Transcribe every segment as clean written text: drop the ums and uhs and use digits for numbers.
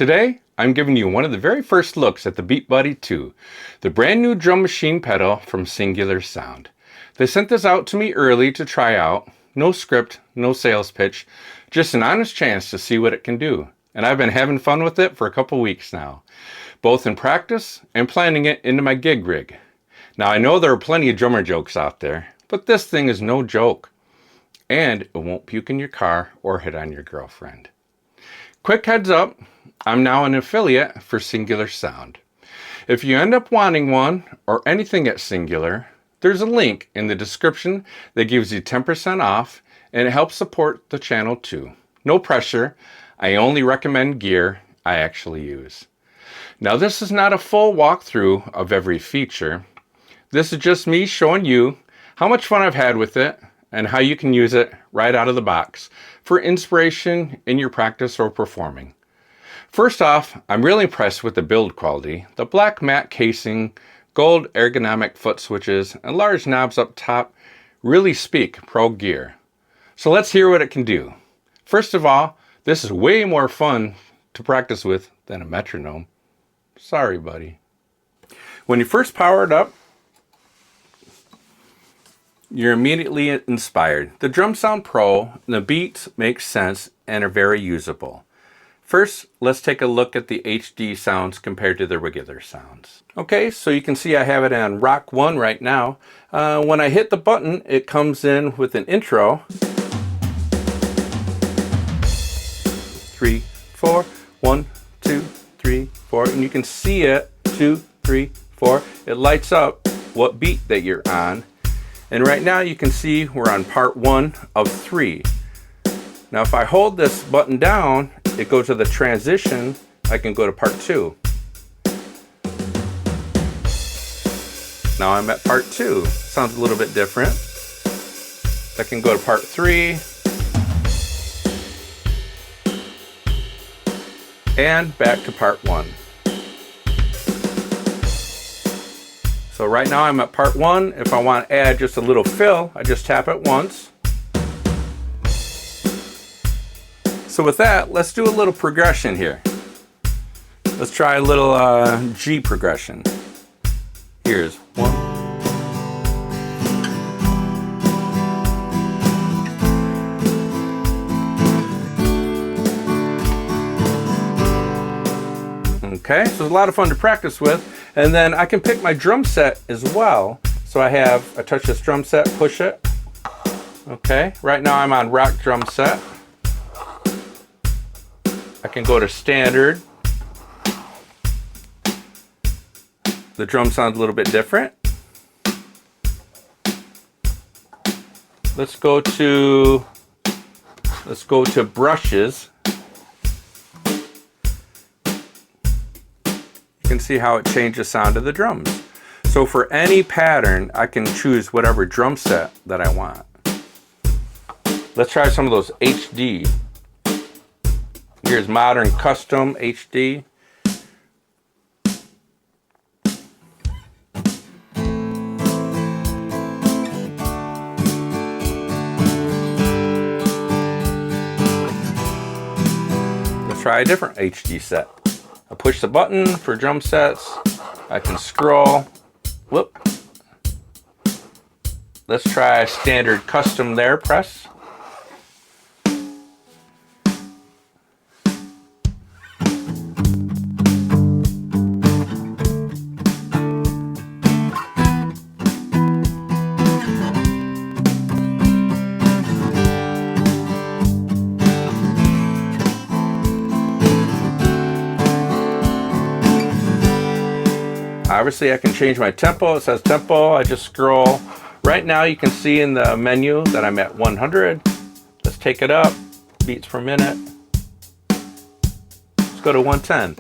Today, I'm giving you one of the very first looks at the BeatBuddy 2, the brand new drum machine pedal from Singular Sound. They sent this out to me early to try out. No script, no sales pitch, just an honest chance to see what it can do. And I've been having fun with it for a couple weeks now, both in practice and planning it into my gig rig. Now I know there are plenty of drummer jokes out there, but this thing is no joke. And it won't puke in your car or hit on your girlfriend. Quick heads up, I'm now an affiliate for Singular Sound. If you end up wanting one or anything at Singular, there's a link in the description that gives you 10% off, and it helps support the channel too. No pressure, I only recommend gear I actually use. Now this is not a full walkthrough of every feature. This is just me showing you how much fun I've had with it and how you can use it right out of the box for inspiration in your practice or performing. First off, I'm really impressed with the build quality. The black matte casing, gold ergonomic foot switches, and large knobs up top really speak pro gear. So let's hear what it can do. First of all, this is way more fun to practice with than a metronome. Sorry, buddy. When you first power it up, you're immediately inspired. The drums sound pro, the beats make sense, and are very usable. First, let's take a look at the HD sounds compared to the regular sounds. Okay, so you can see I have it on Rock 1 right now. When I hit the button, it comes in with an intro. 3, 4, 1, 2, 3, 4, and you can see it, 2, 3, 4. It lights up what beat that you're on. And right now you can see we're on part 1 of 3. Now if I hold this button down, it goes to the transition. I can go to part 2. Now I'm at part 2. Sounds a little bit different. I can go to part 3. And back to part 1. So right now I'm at part 1. If I want to add just a little fill, I just tap it once. So with that, let's do a little progression here. Let's try a little G progression. Here's 1. Okay, so it's a lot of fun to practice with. And then I can pick my drum set as well. So I touch this drum set, push it. Okay, right now I'm on rock drum set. I can go to standard. The drum sounds a little bit different. Let's go to brushes. You can see how it changes the sound of the drums. So for any pattern, I can choose whatever drum set that I want. Let's try some of those HD. Here's Modern Custom HD. Let's try a different HD set. I push the button for drum sets. I can scroll. Whoop. Let's try standard custom there, press. Obviously I can change my tempo. It says tempo. I just scroll. Right now you can see in the menu that I'm at 100. Let's take it up. Beats per minute. Let's go to 110.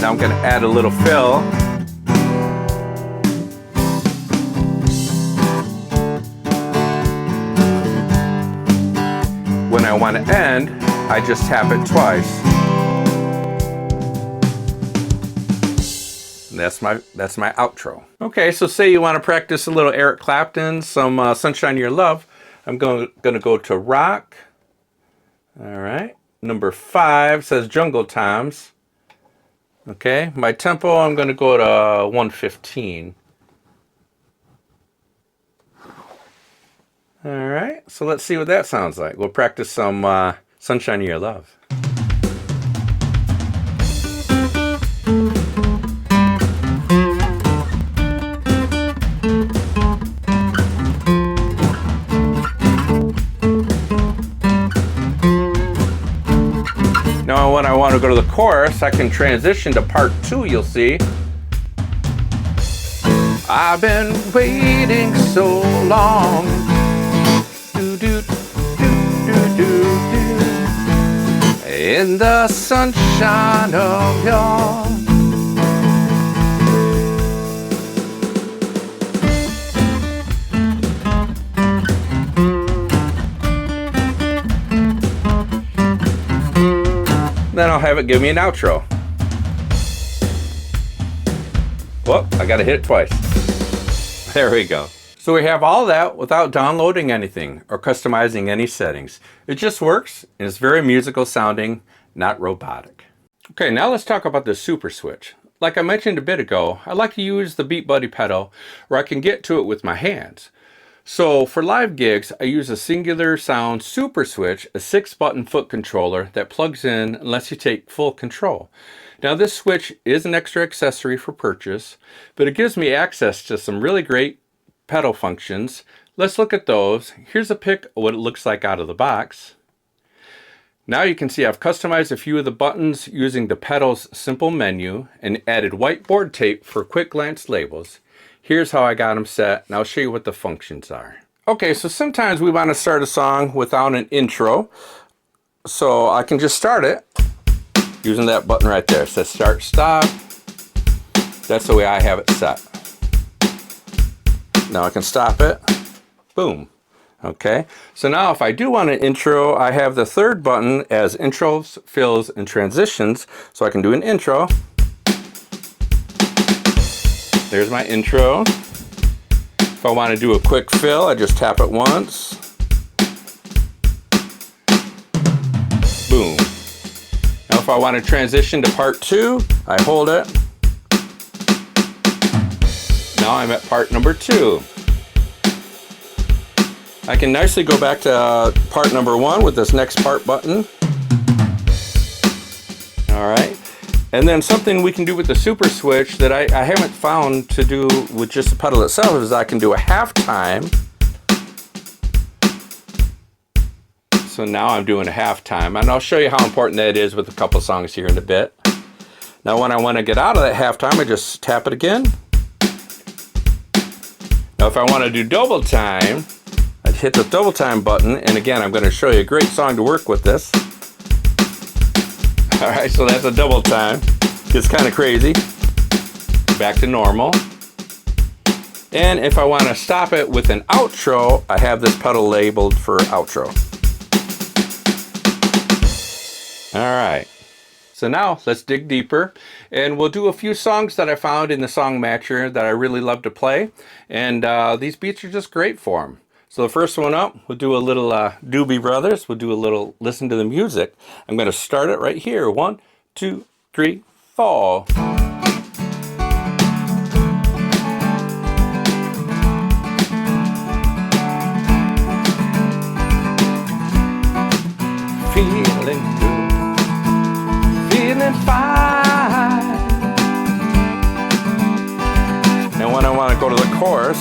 Now I'm going to add a little fill. When I want to end, I just tap it twice. And that's my outro. Okay, so say you want to practice a little Eric Clapton, some Sunshine Your Love. I'm gonna go to rock. All right. Number 5 says Jungle Times. Okay, my tempo, I'm gonna go to 115. All right, so let's see what that sounds like. We'll practice some Sunshine Your Love. Now when I want to go to the chorus, I can transition to part 2, you'll see. I've been waiting so long. Do, do, do, do, do, do. In the sunshine of your... Then I'll have it give me an outro. Whoop, I gotta hit it twice. There we go. So we have all that without downloading anything or customizing any settings. It just works and it's very musical sounding, not robotic. Okay, now let's talk about the SuperSwitch. Like I mentioned a bit ago, I like to use the BeatBuddy pedal where I can get to it with my hands. So for live gigs, I use a Singular Sound SuperSwitch, a 6-button foot controller that plugs in and lets you take full control. Now this switch is an extra accessory for purchase, but it gives me access to some really great pedal functions. Let's look at those. Here's a pic of what it looks like out of the box. Now you can see I've customized a few of the buttons using the pedal's simple menu and added whiteboard tape for quick glance labels. Here's how I got them set, and I'll show you what the functions are. Okay, so sometimes we want to start a song without an intro, so I can just start it using that button right there. It says start, stop. That's the way I have it set. Now I can stop it. Boom. Okay, so now if I do want an intro, I have the 3rd button as intros, fills, and transitions, so I can do an intro. There's my intro. If I want to do a quick fill, I just tap it once. Boom. Now if I want to transition to part 2, I hold it. Now I'm at part number 2. I can nicely go back to part number 1 with this next part button. All right. And then something we can do with the SuperSwitch that I haven't found to do with just the pedal itself is I can do a halftime. So now I'm doing a halftime, and I'll show you how important that is with a couple songs here in a bit. Now when I want to get out of that halftime, I just tap it again. Now if I want to do double time, I'd hit the double time button, and again I'm going to show you a great song to work with this. Alright, so that's a double time. It's kind of crazy. Back to normal. And if I want to stop it with an outro, I have this pedal labeled for outro. Alright, so now let's dig deeper, and we'll do a few songs that I found in the Song Matcher that I really love to play, and these beats are just great for them. So the first one up, we'll do a little Doobie Brothers. We'll do a little listen to the music. I'm going to start it right here. 1, 2, 3, 4. Feeling good, feeling fine. And when I want to go to the chorus,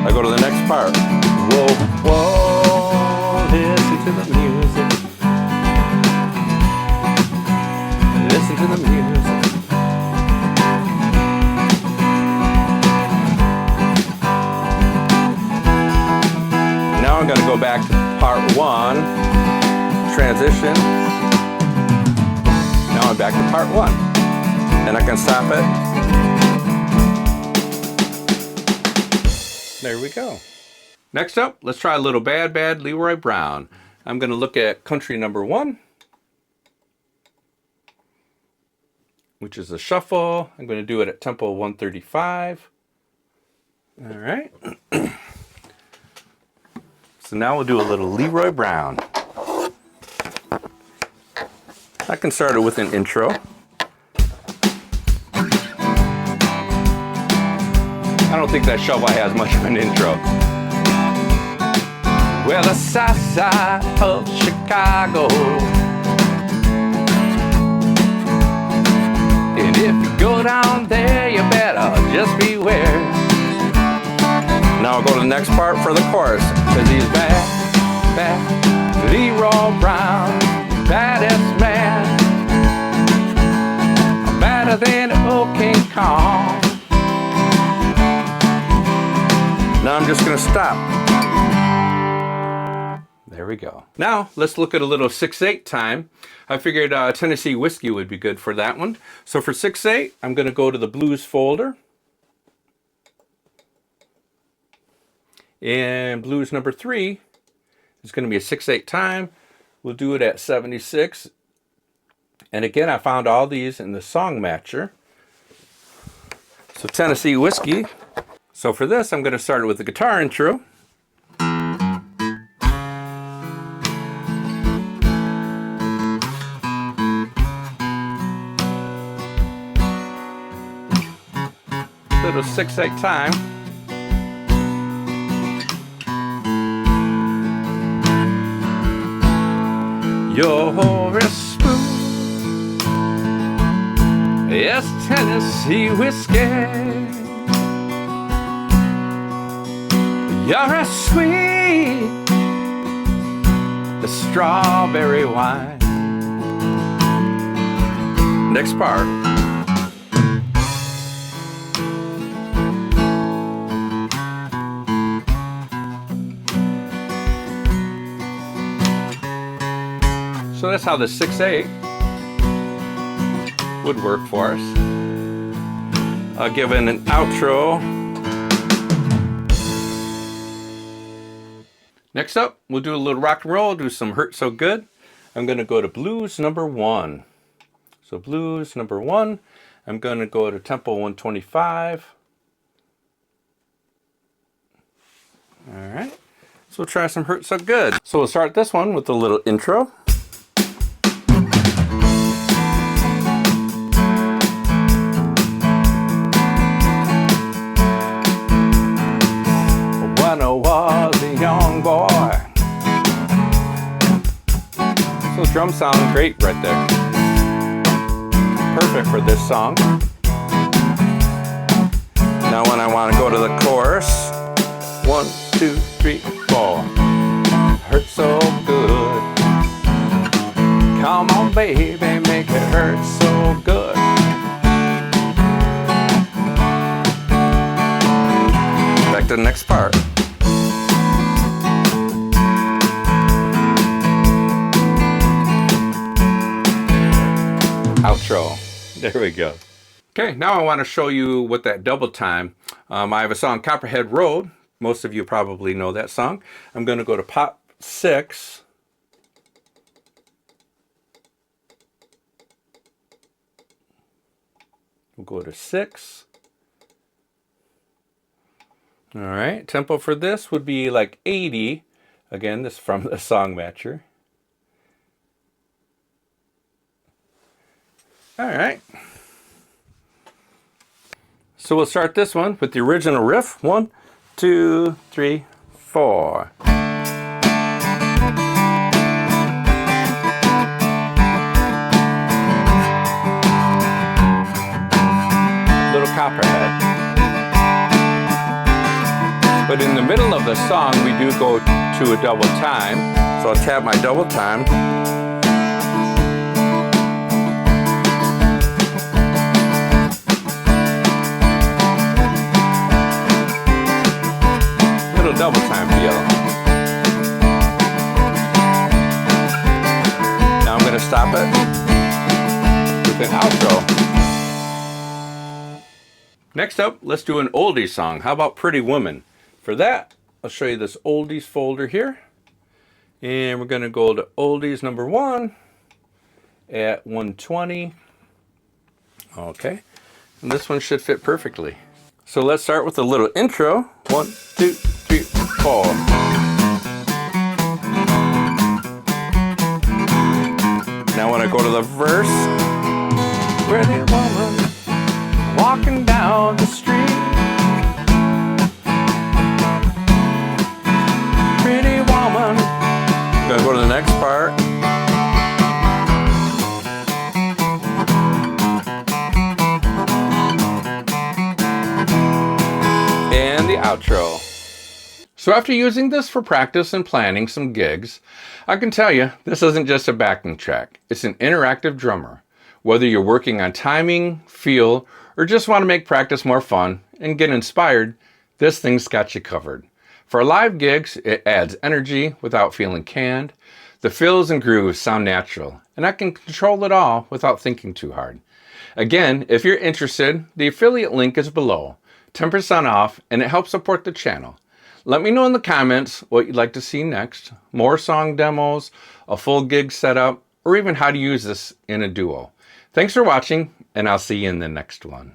I go to the next part. Whoa, whoa, listen to the music. Listen to the music. Now I'm going to go back to part 1, transition. Now I'm back to part 1. And I can stop it. There we go. Next up, let's try a little Bad Leroy Brown. I'm going to look at country number 1. which is a shuffle. I'm going to do it at tempo 135. All right. So now we'll do a little Leroy Brown. I can start it with an intro. I don't think that shuffle has much of an intro. Well, the south side of Chicago, and if you go down there, you better just beware. Now I'll go to the next part for the chorus, because he's bad Leroy Brown, baddest man, badder than old King Kong. Now I'm just going to stop. There we go. Now let's look at a little 6/8 time. I figured Tennessee Whiskey would be good for that one. So for 6/8, I'm going to go to the blues folder. And blues number 3 is going to be a 6/8 time. We'll do it at 76. And again, I found all these in the song matcher. So Tennessee Whiskey. So for this, I'm going to start with the guitar intro. Little 6/8 time. You're as smooth as Tennessee whiskey. You're as sweet as strawberry wine. Next part. So that's how the 6/8 would work for us. I'll give it an outro. Next up, we'll do a little rock and roll, do some Hurt So Good. I'm going to go to blues number 1. So blues number 1, I'm going to go to tempo 125. All right, so we'll try some Hurt So Good. So we'll start this one with a little intro. When I was a young boy. Those drums sound great right there. Perfect for this song. Now when I want to go to the chorus, 1, 2, 3, 4. Hurt so good. Come on, baby, make it hurt so good. Back to the next part. Outro. There we go. Okay, now I want to show you what that double time. I have a song, Copperhead Road. Most of you probably know that song. I'm going to go to pop 6. We'll go to 6. All right, tempo for this would be like 80. Again, this is from the song matcher. All right. So we'll start this one with the original riff. 1, 2, 3, 4. Little Copperhead. But in the middle of the song, we do go to a double time. So I'll tap my double time. Double time feel. Now I'm going to stop it with an outro. Next up, let's do an Oldies song. How about Pretty Woman? For that, I'll show you this Oldies folder here. And we're going to go to Oldies number 1 at 120. Okay, and this one should fit perfectly. So let's start with a little intro. 1, 2, 3, 4. Now when I go to the verse, pretty woman walking down the street. Pretty woman. Gonna go to the next part. And the outro. So after using this for practice and planning some gigs, I can tell you this isn't just a backing track. It's an interactive drummer. Whether you're working on timing, feel, or just want to make practice more fun and get inspired, this thing's got you covered. For live gigs, it adds energy without feeling canned. The fills and grooves sound natural, and I can control it all without thinking too hard. Again, if you're interested, the affiliate link is below. 10% off, and it helps support the channel. Let me know in the comments what you'd like to see next, more song demos, a full gig setup, or even how to use this in a duo. Thanks for watching, and I'll see you in the next one.